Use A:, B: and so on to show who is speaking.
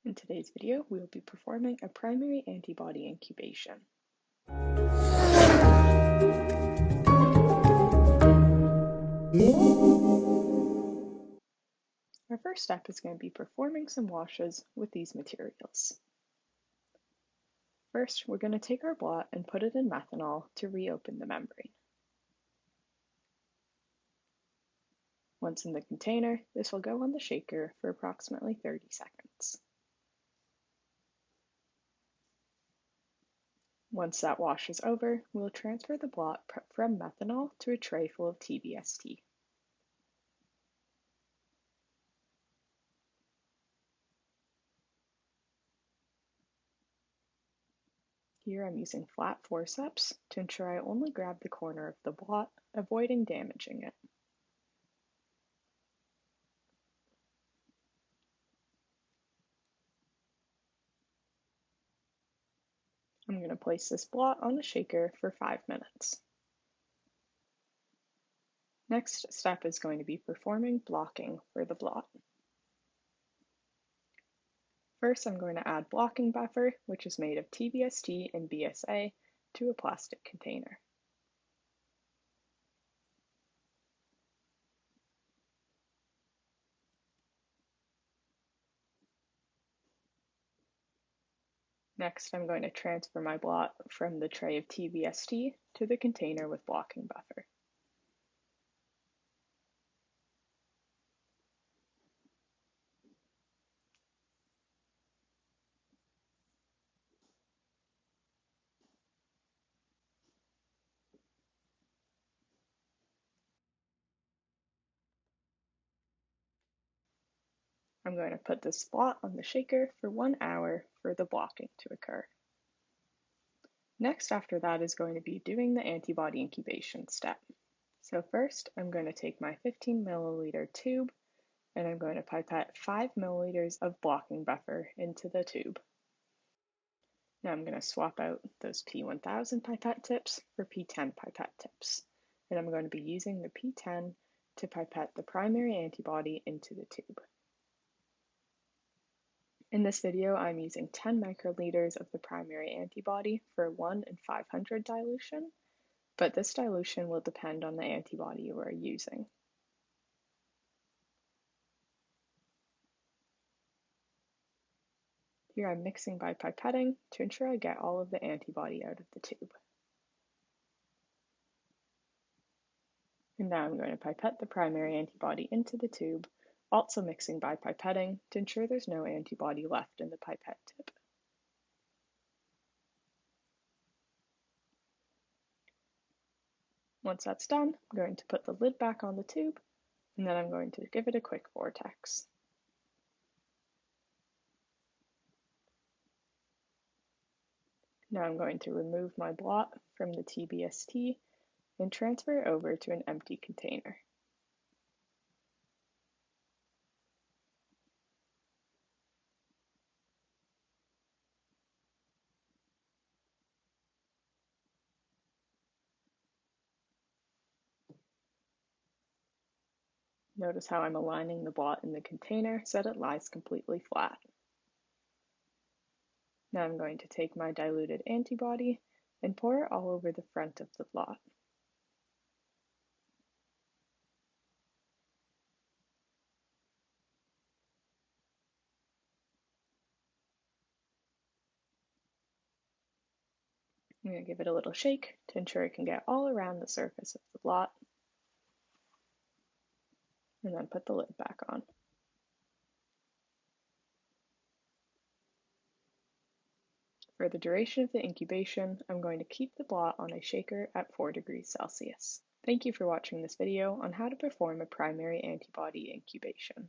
A: In today's video, we will be performing a primary antibody incubation. Our first step is going to be performing some washes with these materials. First, we're going to take our blot and put it in methanol to reopen the membrane. Once in the container, this will go on the shaker for approximately 30 seconds. Once that wash is over, we'll transfer the blot from methanol to a tray full of TBST. Here I'm using flat forceps to ensure I only grab the corner of the blot, avoiding damaging it. I'm going to place this blot on the shaker for 5 minutes. Next step is going to be performing blocking for the blot. First, I'm going to add blocking buffer, which is made of TBST and BSA, to a plastic container. Next, I'm going to transfer my blot from the tray of TBST to the container with blocking buffer. I'm going to put this blot on the shaker for 1 hour for the blocking to occur. Next after that is going to be doing the antibody incubation step. So first, I'm going to take my 15 milliliter tube and I'm going to pipette 5 milliliters of blocking buffer into the tube. Now I'm going to swap out those P1000 pipette tips for P10 pipette tips. And I'm going to be using the P10 to pipette the primary antibody into the tube. In this video, I'm using 10 microliters of the primary antibody for 1 in 500 dilution, but this dilution will depend on the antibody you are using. Here I'm mixing by pipetting to ensure I get all of the antibody out of the tube. And now I'm going to pipette the primary antibody into the tube, also mixing by pipetting to ensure there's no antibody left in the pipette tip. Once that's done, I'm going to put the lid back on the tube, and then I'm going to give it a quick vortex. Now I'm going to remove my blot from the TBST and transfer it over to an empty container. Notice how I'm aligning the blot in the container so that it lies completely flat. Now I'm going to take my diluted antibody and pour it all over the front of the blot. I'm going to give it a little shake to ensure it can get all around the surface of the blot, and then put the lid back on. For the duration of the incubation, I'm going to keep the blot on a shaker at 4 degrees Celsius. Thank you for watching this video on how to perform a primary antibody incubation.